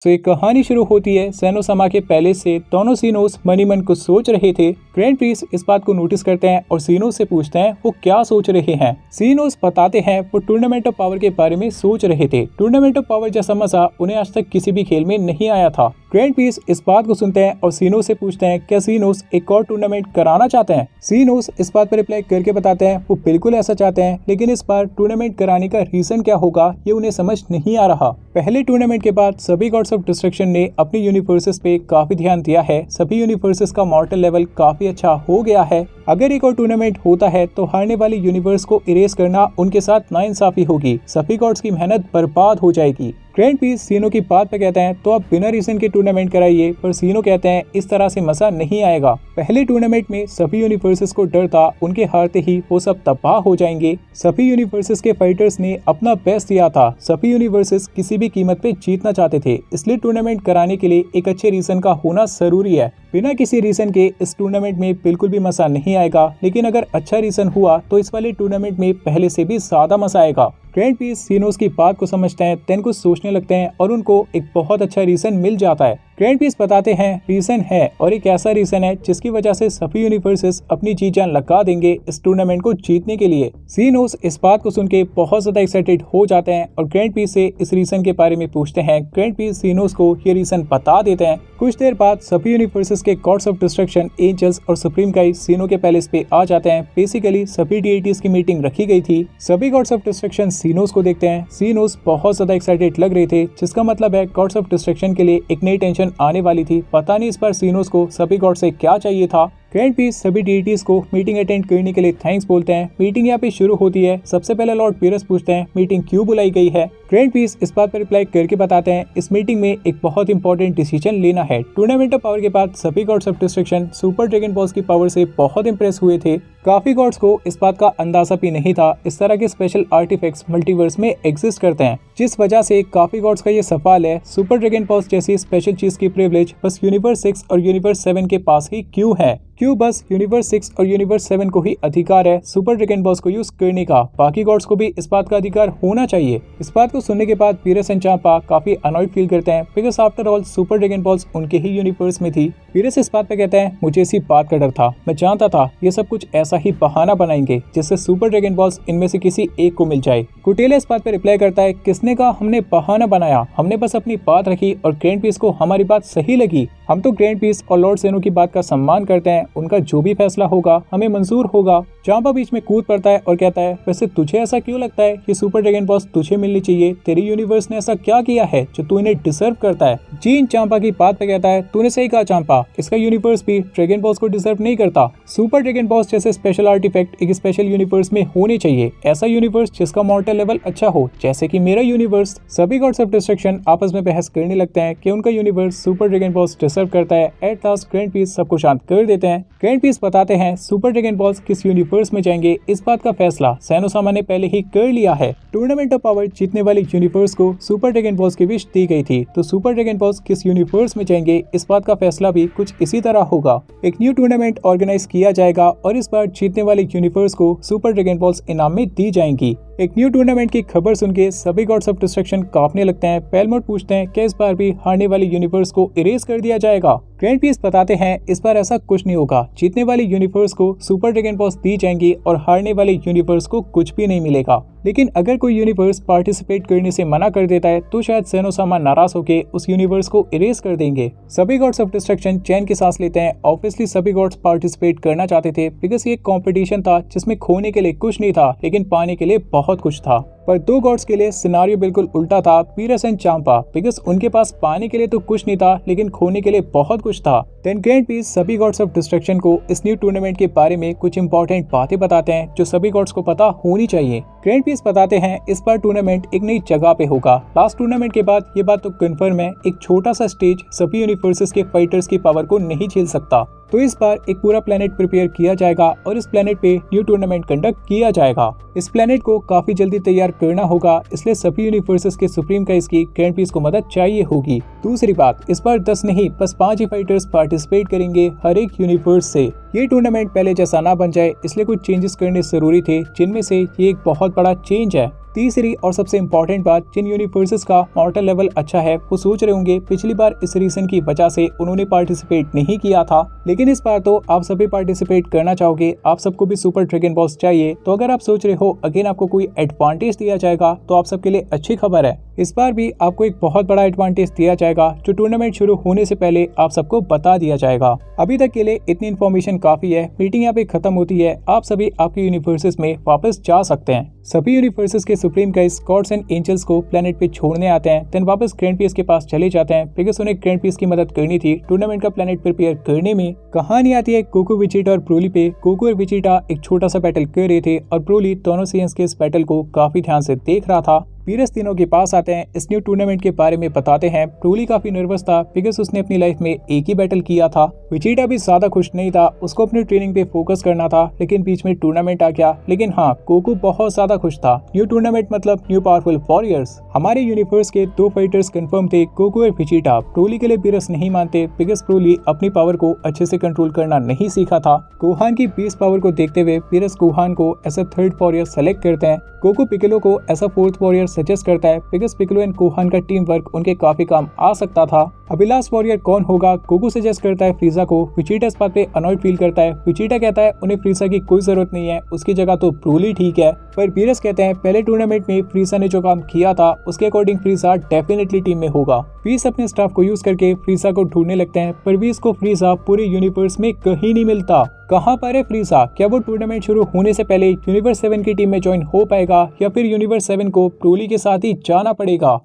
तो एक कहानी शुरू होती है सेनोसामा के पैलेस से। दोनों सीनोस मनी मन कुछ सोच रहे थे। ग्रैंड प्रिंस इस बात को नोटिस करते हैं और सीनोस से पूछते हैं वो क्या सोच रहे हैं। सीनोस बताते हैं वो टूर्नामेंट ऑफ पावर के बारे में सोच रहे थे। टूर्नामेंट ऑफ पावर जैसा मजा उन्हें आज तक किसी भी खेल में नहीं आया था। ग्रैंड प्रिंस इस बात को सुनते हैं और सीनोस से पूछते हैं क्या सीनोस एक और टूर्नामेंट कराना चाहते हैं। सीनोस इस बात पर रिप्लाई करके बताते हैं वो बिल्कुल ऐसा चाहते हैं, लेकिन इस बार टूर्नामेंट कराने का रीजन क्या होगा ये उन्हें समझ नहीं आ रहा। पहले टूर्नामेंट के बाद सभी गॉड्स ऑफ डिस्ट्रक्शन ने अपनी यूनिवर्सेस पे काफी ध्यान दिया है। सभी यूनिवर्सेस का मॉर्टल लेवल काफी अच्छा हो गया है। अगर एक और टूर्नामेंट होता है तो हारने वाली यूनिवर्स को इरेज करना उनके साथ नाइंसाफी होगी। सभी गॉड्स की मेहनत बर्बाद हो जाएगी। ग्रैंड प्रिंस सीनो की बात पे कहते हैं तो आप बिना रीजन के टूर्नामेंट कराइए, पर सीनो कहते हैं इस तरह से मजा नहीं आएगा। पहले टूर्नामेंट में सभी यूनिवर्सेस को डर था उनके हारते ही वो सब तबाह हो जाएंगे। सभी यूनिवर्सेस के फाइटर्स ने अपना बेस्ट दिया था। सभी यूनिवर्सेस किसी भी कीमत पे जीतना चाहते थे, इसलिए टूर्नामेंट कराने के लिए एक अच्छे रीजन का होना जरूरी है। बिना किसी रीजन के इस टूर्नामेंट में बिल्कुल भी मजा नहीं आएगा, लेकिन अगर अच्छा रीजन हुआ तो इस वाले टूर्नामेंट में पहले से भी ज्यादा मजा आएगा। ग्रैंड प्रिंस सीनोस की बात को समझते हैं, देन कुछ सोचने लगते हैं और उनको एक बहुत अच्छा रीजन मिल जाता है। ग्रैंड प्रिंस बताते हैं रीजन है और एक ऐसा रीजन है जिसकी वजह से सभी यूनिवर्सेस अपनी जी जान लगा देंगे इस टूर्नामेंट को जीतने के लिए। सीनोस इस बात को सुन के बहुत ज्यादा एक्साइटेड हो जाते हैं और ग्रैंड प्रिंस से इस रीजन के बारे में पूछते हैं। ग्रैंड प्रिंस सीनोस को ये रीजन बता देते हैं। कुछ देर बाद सभी यूनिवर्सेस के गॉड्स ऑफ डिस्ट्रक्शन, एंजल्स और सुप्रीम गाइड सीनो के पैलेस पे आ जाते हैं। बेसिकली सभी डीएटीज की मीटिंग रखी गई थी। सभी गॉड्स ऑफ डिस्ट्रक्शन सीनोस को देखते हैं। सीनोस बहुत ज्यादा एक्साइटेड लग रहे थे, जिसका मतलब है गॉड्स ऑफ डिस्ट्रक्शन के लिए एक नई टेंशन आने वाली थी। पता नहीं इस बार सीनोस को सभी गॉड से क्या चाहिए था। ग्रैंड प्रिंस सभी डीटीज को मीटिंग अटेंड करने के लिए थैंक्स बोलते हैं। मीटिंग यहाँ पे शुरू होती है। सबसे पहले लॉर्ड पीरस पूछते हैं मीटिंग क्यों बुलाई गई है। ग्रैंड प्रिंस इस बात पर रिप्लाई करके बताते हैं इस मीटिंग में एक बहुत इंपॉर्टेंट डिसीजन लेना है। टूर्नामेंट ऑफ पावर के बाद सभी God's of destruction super dragon balls की पावर से बहुत इंप्रेस हुए थे। काफी गॉड्स को इस बात का अंदाजा भी नहीं था इस तरह के स्पेशल आर्टिफैक्ट्स मल्टीवर्स में एग्जिस्ट करते हैं, जिस वजह से काफी गॉड्स का ये सवाल है सुपर ड्रैगन बॉल्स जैसी स्पेशल चीज की प्रिविलेज बस यूनिवर्स 6 और यूनिवर्स 7 के पास ही क्यों है। क्यों बस यूनिवर्स 6 और यूनिवर्स 7 को ही अधिकार है सुपर ड्रैगन बॉल्स को यूज करने का, बाकी गॉड्स को भी इस बात का अधिकार होना चाहिए। इस बात को सुनने के बाद पीरस एंड चांपा काफी अनॉयड फील करते हैं, because after all super dragon balls उनके ही यूनिवर्स में थी। पीरस इस बात पे कहते हैं मुझे इसी बात का डर था, मैं जानता था ये सब कुछ ऐसा ही बहाना बनाएंगे जिससे सुपर ड्रैगन बॉल्स इनमें से किसी एक को मिल जाए। कुटेला इस बात पे रिप्लाई करता है किसने कहा हमने बहाना बनाया, हमने बस अपनी बात रखी और ग्रैंड प्रिंस को हमारी बात सही लगी। हम तो ग्रैंड प्रिंस और लॉर्ड सेनो की बात का सम्मान करते हैं, उनका जो भी फैसला होगा हमें मंजूर होगा। चांपा बीच में कूद पड़ता है और कहता है वैसे तुझे ऐसा क्यों लगता है कि सुपर ड्रैगन बॉल्स तुझे मिलनी चाहिए, तेरी यूनिवर्स ने ऐसा क्या किया है जो तू इन्हें डिजर्व करता है। जीन चांपा की बात पे कहता है तूने सही कहा चांपा, इसका यूनिवर्स भी ड्रैगन बॉल्स को डिजर्व नहीं करता। सुपर ड्रैगन बॉल्स जैसे स्पेशल आर्टिफैक्ट एक स्पेशल यूनिवर्स में होने चाहिए, ऐसा यूनिवर्स जिसका मॉर्टल लेवल अच्छा हो जैसे कि मेरा यूनिवर्स। सभी गॉड्स ऑफ डिस्ट्रक्शन आपस में बहस करने लगते हैं कि उनका universe super dragon balls deserve करता है। एट लास्ट ग्रैंड प्रिंस सबको शांत कर देते हैं। ग्रैंड प्रिंस बताते हैं सुपर ड्रैगन बॉल्स किस यूनिवर्स में जाएंगे इस बात का फैसला सेनोसामा ने पहले ही कर लिया है। टूर्नामेंट ऑफ पावर जीतने वाले यूनिवर्स को सुपर ड्रैगन बॉल्स की विश दी गई थी, तो सुपर ड्रैगन बॉल्स किस यूनिवर्स में जाएंगे इस बात का फैसला भी कुछ इसी तरह होगा। एक न्यू टूर्नामेंट ऑर्गेनाइज किया जाएगा और इस बार जीतने वाले यूनिवर्स को सुपर ड्रैगन बॉल्स इनाम में दी जाएंगी। एक न्यू टूर्नामेंट की खबर सुन के सभी गॉड्स ऑफ डिस्ट्रक्शन कांपने लगते हैं। पेलमोट पूछते हैं कि इस बार भी हारने वाले यूनिवर्स को इरेज कर दिया जाएगा। ग्रैंड प्रिंस बताते हैं इस बार ऐसा कुछ नहीं होगा, जीतने वाले यूनिवर्स को सुपर ड्रैगन बॉल्स दी जाएंगी और हारने वाले यूनिवर्स को कुछ भी नहीं मिलेगा। लेकिन अगर कोई यूनिवर्स पार्टिसिपेट करने से मना कर देता है तो शायद सेनोसामा नाराज होकर उस यूनिवर्स को इरेज कर देंगे। सभी गॉड्स ऑफ डिस्ट्रक्शन चैन की सांस लेते हैं। ऑब्वियसली सभी गॉड्स पार्टिसिपेट करना चाहते थे, बिकॉज ये एक कॉम्पिटिशन था जिसमें खोने के लिए कुछ नहीं था लेकिन पाने के लिए बहुत कुछ था। पर दो गॉड्स के लिए सिनारियो बिल्कुल उल्टा था, पीरस एंड चांपा, बिकॉज उनके पास पाने के लिए तो कुछ नहीं था लेकिन खोने के लिए बहुत कुछ था। देन ग्रैंड प्रिंस सभी गॉड्स ऑफ डिस्ट्रक्शन को इस न्यू टूर्नामेंट के बारे में कुछ इंपॉर्टेंट बातें बताते हैं जो सभी गॉड्स को पता होनी चाहिए। ग्रैंड प्रिंस बताते हैं इस बार टूर्नामेंट एक नई जगह पे होगा। लास्ट टूर्नामेंट के बाद ये बात तो कंफर्म है, एक छोटा सा स्टेज सभी यूनिवर्सेस के फाइटर्स की पावर को नहीं झेल सकता, तो इस बार एक पूरा प्लेनेट प्रिपेयर किया जाएगा और इस प्लेनेट पे न्यू टूर्नामेंट कंडक्ट किया जाएगा। इस प्लेनेट को काफी जल्दी तैयार करना होगा, इसलिए सभी यूनिवर्सेस के सुप्रीम गाइज की ग्रैंड प्रिंस को मदद चाहिए होगी। दूसरी बात, इस बार 10 नहीं बस 5 ही फाइटर्स पार्टिसिपेट करेंगे हर एक यूनिवर्स से। ये टूर्नामेंट पहले जैसा ना बन जाए, इसलिए कुछ चेंजेस करने जरूरी थे, जिनमें से ये एक बहुत बड़ा चेंज है। तीसरी और सबसे इम्पोर्टेंट बात, जिन यूनिवर्सेस का मॉर्टल लेवल अच्छा है वो सोच रहे होंगे पिछली बार इस रीजन की वजह से उन्होंने पार्टिसिपेट नहीं किया था, लेकिन इस बार तो आप सभी पार्टिसिपेट करना चाहोगे, आप सबको भी सुपर ड्रैगन बॉल्स चाहिए। तो अगर आप सोच रहे हो अगेन आपको कोई एडवांटेज दिया जाएगा तो आप सबके लिए अच्छी खबर है। इस बार भी आपको एक बहुत बड़ा एडवांटेज दिया जाएगा जो टूर्नामेंट शुरू होने से पहले आप सबको बता दिया जाएगा। अभी तक के लिए इतनी इन्फॉर्मेशन काफी है। मीटिंग यहाँ पे खत्म होती है, आप सभी आपके यूनिवर्सेस में वापस जा सकते हैं। सभी यूनिवर्सेस के supreme guys gods and angels को प्लेनेट पे छोड़ने आते हैं, देन वापस ग्रैंड पीस के पास चले जाते हैं बिकॉज उन्हें ग्रैंड पीस की मदद करनी थी टूर्नामेंट का प्लेनेट प्रिपेयर करने में। कहानी आती है गोकू, वेजिटा और ब्रोली पे। गोकू और वेजिटा एक छोटा सा बैटल कर रहे थे और ब्रोली दोनों सेंस के इस बैटल को काफी ध्यान से देख रहा था। वीरस तीनों के पास आते हैं, इस न्यू टूर्नामेंट के बारे में बताते हैं। ब्रोली काफी नर्वस था बिकॉज उसने अपनी लाइफ में एक ही बैटल किया था। वेजिटा भी ज्यादा खुश नहीं था, उसको अपनी ट्रेनिंग पे फोकस करना था, लेकिन बीच में टूर्नामेंट आ गया। लेकिन हाँ, गोकू बहुत ज्यादा खुश था। न्यू टूर्नामेंट मतलब न्यू पावरफुल वॉरियर्स। हमारे यूनिवर्स के 2 फाइटर्स कंफर्म थे, गोकू और वेजिटा। ब्रोली के लिए वीरस नहीं मानते बिकॉज ब्रोली अपनी पावर को अच्छे से कंट्रोल करना नहीं सीखा था। गोहान की 20 पावर को देखते हुए वीरस गोहान को as a 3rd warrior select करते हैं। गोकू पिकलो को as a 4th warrior suggest करता है बिकॉज पिकलो एंड गोहान का टीम वर्क उनके काफी काम आ सकता था। अभी लास्ट वॉरियर कौन होगा? गोकू सजेस्ट करता है फ्रीजा को। वेजिटा इस बात पे अनॉयड फील करता है। वेजिटा कहता है उन्हें फ्रीजा की कोई जरूरत नहीं है, उसकी जगह तो ब्रोली ठीक है। पर वीरस कहते हैं पहले टूर्नामेंट में फ्रीजा ने जो काम किया था उसके अकॉर्डिंग फ्रीजा डेफिनेटली टीम में होगा। वीस अपने स्टाफ को यूज करके फ्रीजा को ढूंढने लगते हैं, पर वीस को फ्रीजा पूरे यूनिवर्स में कहीं नहीं मिलता। कहाँ पर है फ्रीजा? क्या वो टूर्नामेंट शुरू होने से पहले यूनिवर्स 7 की टीम में ज्वाइन हो पाएगा या फिर यूनिवर्स 7 को ब्रोली के साथ ही जाना पड़ेगा?